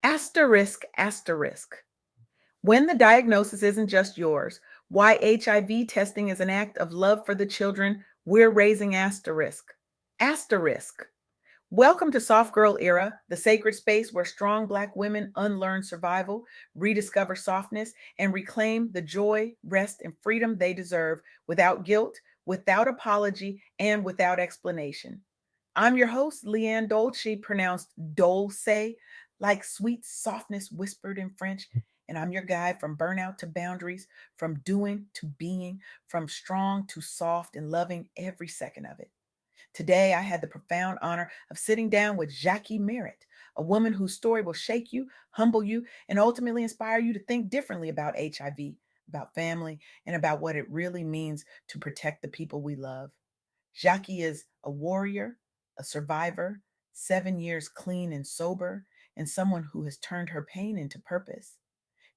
Asterisk, asterisk. When the diagnosis isn't just yours, why HIV testing is an act of love for the children we're raising asterisk. Asterisk. Welcome to Soft Girl Era, the sacred space where strong Black women unlearn survival, rediscover softness, and reclaim the joy, rest, and freedom they deserve without guilt, without apology, and without explanation. I'm your host, LeAnne Dolce, pronounced Dolce, like sweet softness whispered in French. And I'm your guide from burnout to boundaries, from doing to being, from strong to soft and loving every second of it. Today, I had the profound honor of sitting down with Jacqi Merritt, a woman whose story will shake you, humble you, and ultimately inspire you to think differently about HIV, about family, and about what it really means to protect the people we love. Jacqui is a warrior, a survivor, 7 years clean and sober, and someone who has turned her pain into purpose.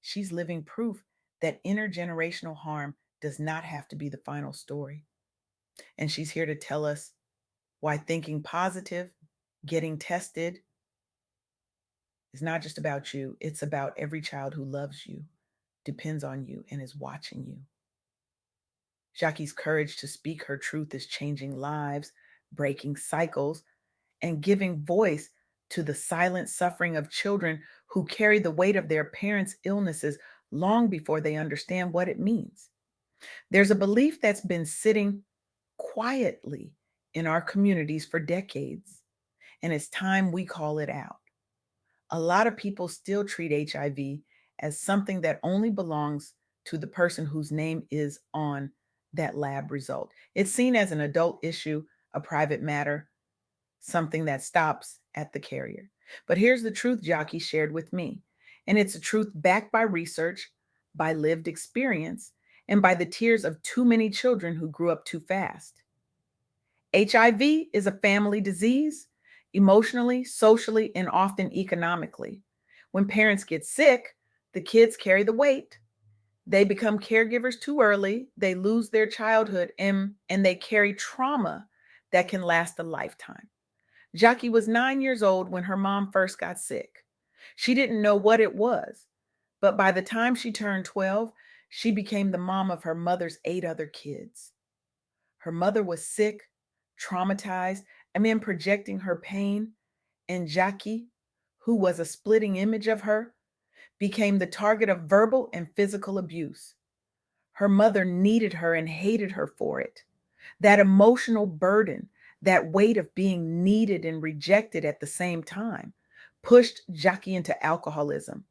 She's living proof that intergenerational harm does not have to be the final story. And she's here to tell us why thinking positive, getting tested, is not just about you, it's about every child who loves you, depends on you, and is watching you. Jacqui's courage to speak her truth is changing lives, breaking cycles, and giving voice to the silent suffering of children who carry the weight of their parents' illnesses long before they understand what it means. There's a belief that's been sitting quietly in our communities for decades, and it's time we call it out. A lot of people still treat HIV as something that only belongs to the person whose name is on that lab result. It's seen as an adult issue, a private matter, something that stops at the carrier. But here's the truth Jacqui shared with me, and it's a truth backed by research, by lived experience, and by the tears of too many children who grew up too fast. HIV is a family disease, emotionally, socially, and often economically. When parents get sick, the kids carry the weight. They become caregivers too early, they lose their childhood, and they carry trauma that can last a lifetime. Jacqui was 9 years old when her mom first got sick. She didn't know what it was, but by the time she turned 12, she became the mom of her mother's 8 other kids. Her mother was sick, traumatized, and then projecting her pain, and Jacqui, who was a splitting image of her, became the target of verbal and physical abuse. Her mother needed her and hated her for it. That emotional burden, that weight of being needed and rejected at the same time, pushed Jacqui into alcoholism.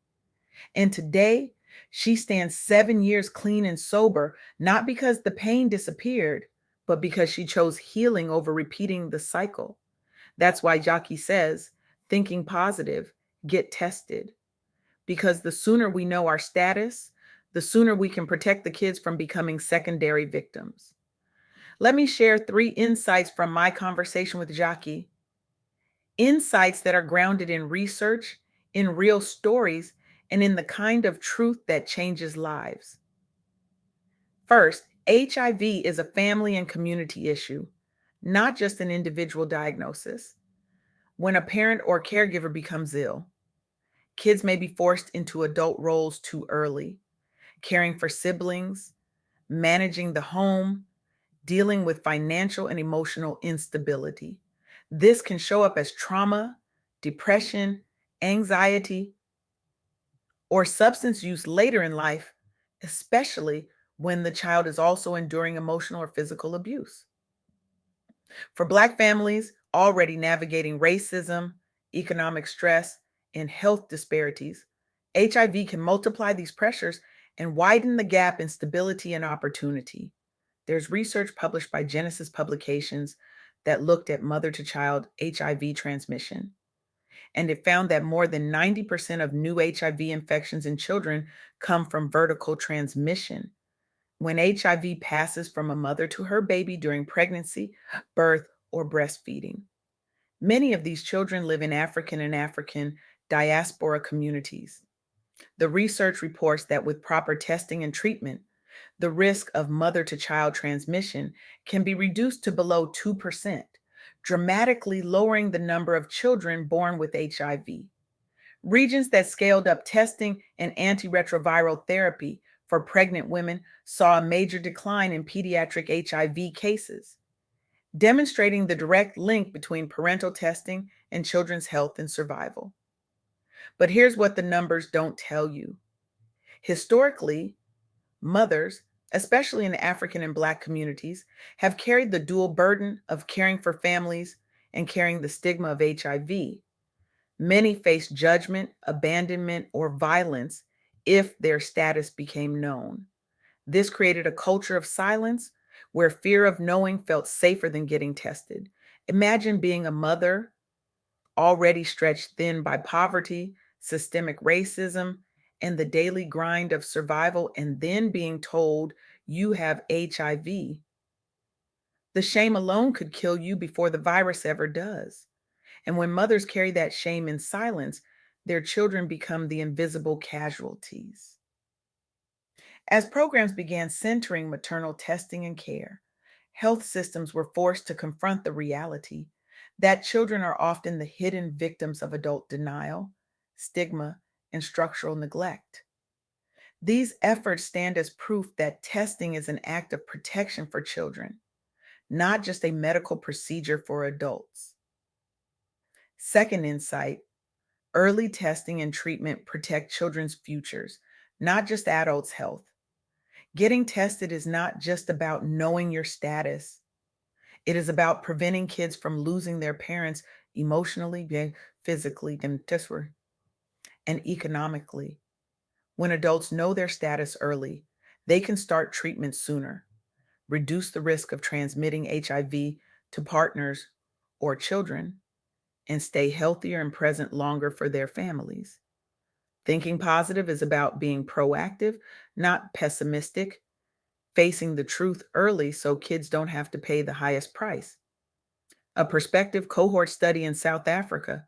And today, she stands 7 years clean and sober, not because the pain disappeared, but because she chose healing over repeating the cycle. That's why Jacqui says, thinking positive, get tested. Because the sooner we know our status, the sooner we can protect the kids from becoming secondary victims. Let me share 3 insights from my conversation with Jacqui. Insights that are grounded in research, in real stories, and in the kind of truth that changes lives. First, HIV is a family and community issue, not just an individual diagnosis. When a parent or caregiver becomes ill, kids may be forced into adult roles too early, caring for siblings, managing the home, dealing with financial and emotional instability. This can show up as trauma, depression, anxiety, or substance use later in life, especially when the child is also enduring emotional or physical abuse. For Black families already navigating racism, economic stress, and health disparities, HIV can multiply these pressures and widen the gap in stability and opportunity. There's research published by Genesis Publications that looked at mother to child HIV transmission, and it found that more than 90% of new HIV infections in children come from vertical transmission. When HIV passes from a mother to her baby during pregnancy, birth, or breastfeeding. Many of these children live in African diaspora communities. The research reports that with proper testing and treatment, the risk of mother to child transmission can be reduced to below 2%, dramatically lowering the number of children born with HIV. Regions that scaled up testing and antiretroviral therapy for pregnant women saw a major decline in pediatric HIV cases, demonstrating the direct link between parental testing and children's health and survival. But here's what the numbers don't tell you. Historically, mothers, especially in African and Black communities, have carried the dual burden of caring for families and carrying the stigma of HIV. Many face judgment, abandonment, or violence if their status became known. This created a culture of silence where fear of knowing felt safer than getting tested. Imagine being a mother already stretched thin by poverty, systemic racism, and the daily grind of survival, and then being told you have HIV. The shame alone could kill you before the virus ever does. And when mothers carry that shame in silence, their children become the invisible casualties. As programs began centering maternal testing and care, health systems were forced to confront the reality that children are often the hidden victims of adult denial, stigma, and structural neglect. These efforts stand as proof that testing is an act of protection for children, not just a medical procedure for adults. Second insight: early testing and treatment protect children's futures, not just adults' health. Getting tested is not just about knowing your status, it is about preventing kids from losing their parents emotionally, physically, and economically. When adults know their status early, they can start treatment sooner, reduce the risk of transmitting HIV to partners or children, and stay healthier and present longer for their families. Thinking positive is about being proactive, not pessimistic, facing the truth early so kids don't have to pay the highest price. A prospective cohort study in South Africa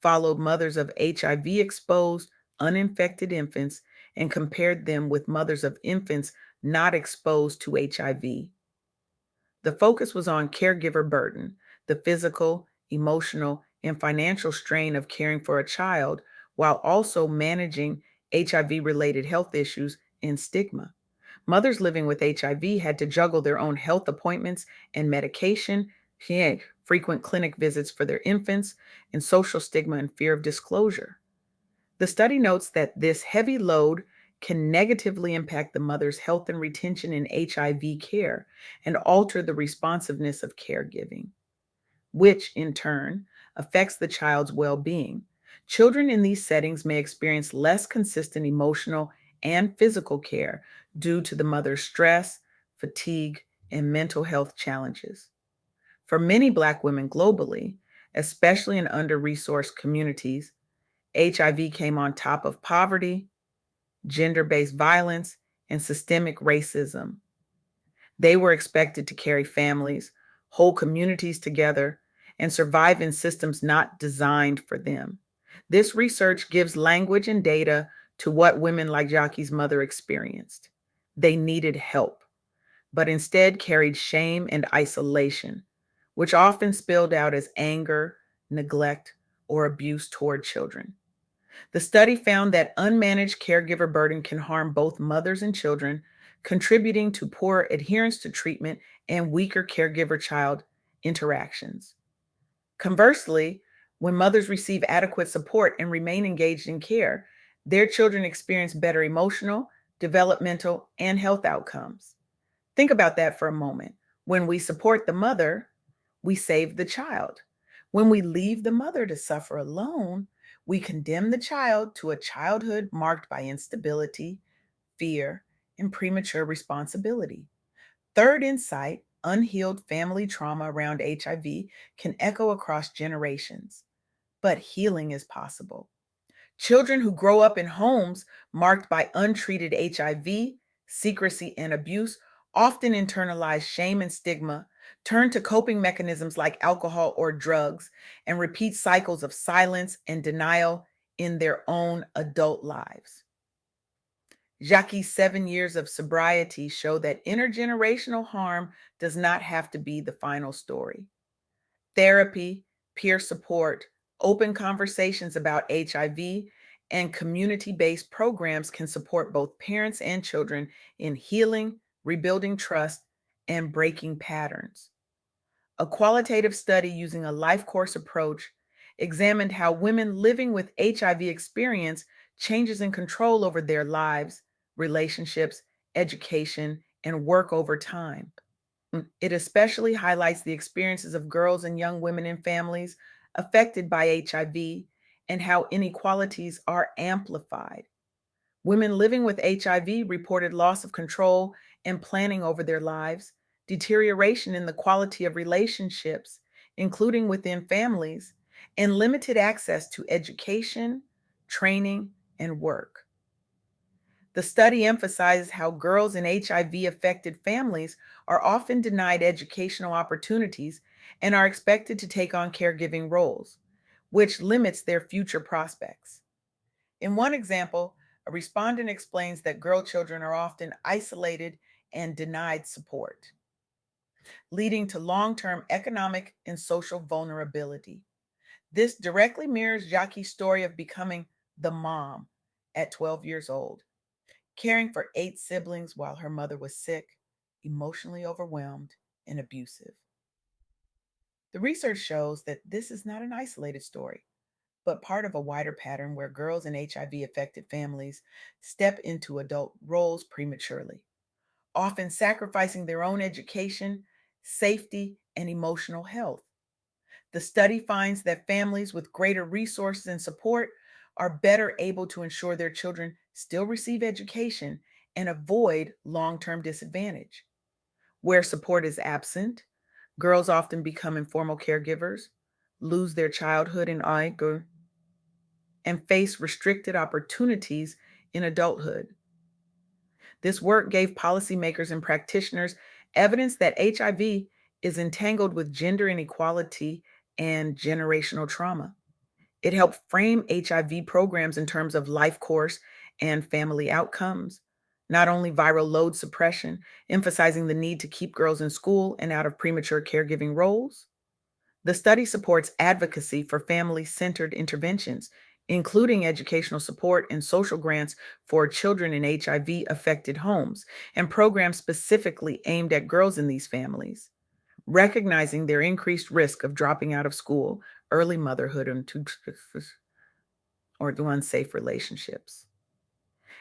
followed mothers of HIV exposed, uninfected infants and compared them with mothers of infants not exposed to HIV. The focus was on caregiver burden, the physical, emotional, and financial strain of caring for a child while also managing HIV related health issues and stigma. Mothers living with HIV had to juggle their own health appointments and medication, frequent clinic visits for their infants, and social stigma and fear of disclosure. The study notes that this heavy load can negatively impact the mother's health and retention in HIV care and alter the responsiveness of caregiving, which in turn affects the child's well being. Children in these settings may experience less consistent emotional and physical care due to the mother's stress, fatigue, and mental health challenges. For many Black women globally, especially in under resourced communities, HIV came on top of poverty, gender based violence, and systemic racism. They were expected to carry families, hold communities together, and survive in systems not designed for them. This research gives language and data to what women like Jacqui's mother experienced. They needed help, but instead carried shame and isolation, which often spilled out as anger, neglect, or abuse toward children. The study found that unmanaged caregiver burden can harm both mothers and children, contributing to poor adherence to treatment and weaker caregiver child interactions. Conversely, when mothers receive adequate support and remain engaged in care, their children experience better emotional, developmental, and health outcomes. Think about that for a moment. When we support the mother, we save the child. When we leave the mother to suffer alone, we condemn the child to a childhood marked by instability, fear, and premature responsibility. Third insight: unhealed family trauma around HIV can echo across generations, but healing is possible. Children who grow up in homes marked by untreated HIV, secrecy, and abuse often internalize shame and stigma, turn to coping mechanisms like alcohol or drugs, and repeat cycles of silence and denial in their own adult lives. Jacqui's 7 years of sobriety show that intergenerational harm does not have to be the final story. Therapy, peer support, Open conversations about HIV and community based programs can support both parents and children in healing, rebuilding trust, and breaking patterns. A qualitative study using a life course approach examined how women living with HIV experience changes in control over their lives, relationships, education, and work over time. It especially highlights the experiences of girls and young women in families affected by HIV and how inequalities are amplified. Women living with HIV reported loss of control and planning over their lives, deterioration in the quality of relationships, including within families, and limited access to education, training, and work. The study emphasizes how girls in HIV affected families are often denied educational opportunities and are expected to take on caregiving roles, which limits their future prospects. In one example, a respondent explains that girl children are often isolated and denied support, leading to long term economic and social vulnerability. This directly mirrors Jacqui's story of becoming the mom at 12 years old, caring for 8 siblings while her mother was sick, emotionally overwhelmed, and abusive. The research shows that this is not an isolated story, but part of a wider pattern where girls in HIV affected families step into adult roles prematurely, often sacrificing their own education, safety, and emotional health. The study finds that families with greater resources and support are better able to ensure their children still receive education and avoid long term disadvantage. Where support is absent, girls often become informal caregivers, lose their childhood in anger, and face restricted opportunities in adulthood. This work gave policymakers and practitioners evidence that HIV is entangled with gender inequality and generational trauma. It helped frame HIV programs in terms of life course and family outcomes, not only viral load suppression, emphasizing the need to keep girls in school and out of premature caregiving roles. The study supports advocacy for family centered interventions, including educational support and social grants for children in HIV affected homes, and programs specifically aimed at girls in these families, recognizing their increased risk of dropping out of school, early motherhood, or to unsafe relationships.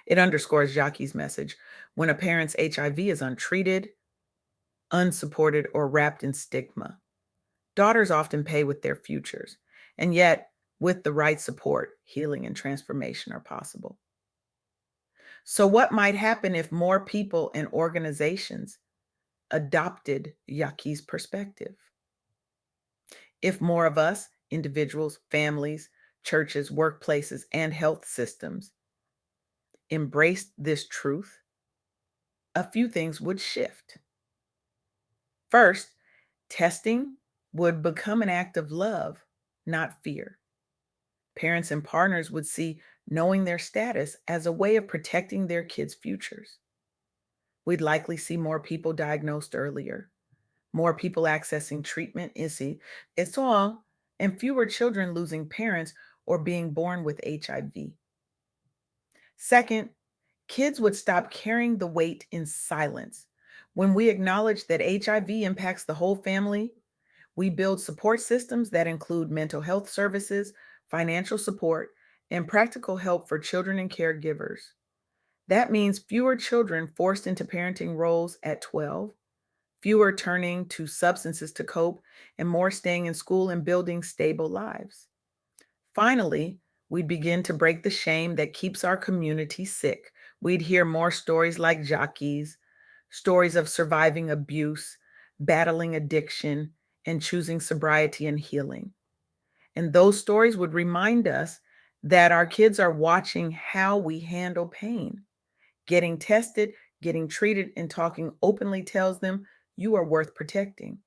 It underscores Jacqui's message: when a parent's HIV is untreated, unsupported, or wrapped in stigma, daughters often pay with their futures, and yet, with the right support, healing and transformation are possible. So, what might happen if more people and organizations adopted Jacqui's perspective? If more of us, individuals, families, churches, workplaces, and health systems, embraced this truth, a few things would shift. First, testing would become an act of love, not fear. Parents and partners would see knowing their status as a way of protecting their kids' futures. We'd likely see more people diagnosed earlier, more people accessing treatment, it's all, and fewer children losing parents or being born with HIV. Second, kids would stop carrying the weight in silence. When we acknowledge that HIV impacts the whole family, we build support systems that include mental health services, financial support, and practical help for children and caregivers. That means fewer children forced into parenting roles at 12, fewer turning to substances to cope, and more staying in school and building stable lives. Finally, we'd begin to break the shame that keeps our community sick. We'd hear more stories like Jacqui's, stories of surviving abuse, battling addiction, and choosing sobriety and healing. And those stories would remind us that our kids are watching how we handle pain. Getting tested, getting treated, and talking openly tells them you are worth protecting.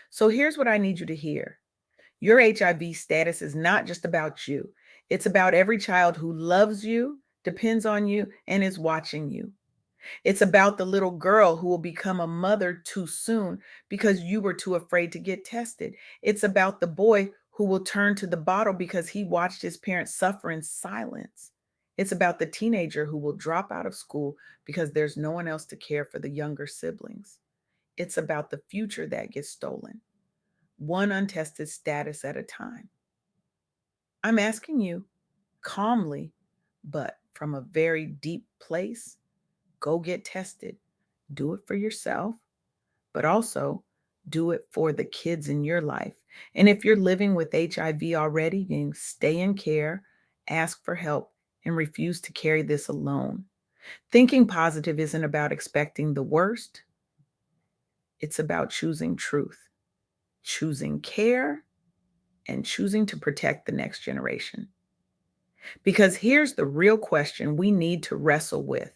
So here's what I need you to hear: your HIV status is not just about you, it's about every child who loves you, depends on you, and is watching you. It's about the little girl who will become a mother too soon because you were too afraid to get tested. It's about the boy who will turn to the bottle because he watched his parents suffer in silence. It's about the teenager who will drop out of school because there's no one else to care for the younger siblings. It's about the future that gets stolen, one untested status at a time. I'm asking you calmly, but from a very deep place, go get tested. Do it for yourself, but also do it for the kids in your life. And if you're living with HIV already, then stay in care, ask for help, and refuse to carry this alone. Thinking positive isn't about expecting the worst, it's about choosing truth, choosing care, and choosing to protect the next generation. Because here's the real question we need to wrestle with.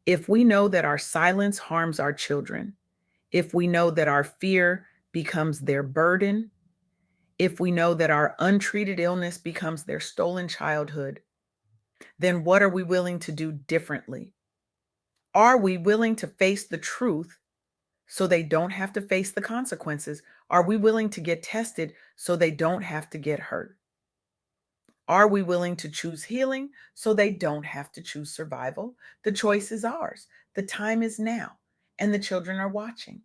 If we know that our silence harms our children, if we know that our fear becomes their burden, if we know that our untreated illness becomes their stolen childhood, then what are we willing to do differently? Are we willing to face the truth so they don't have to face the consequences? Are we willing to get tested so they don't have to get hurt? Are we willing to choose healing so they don't have to choose survival? The choice is ours. The time is now, and the children are watching.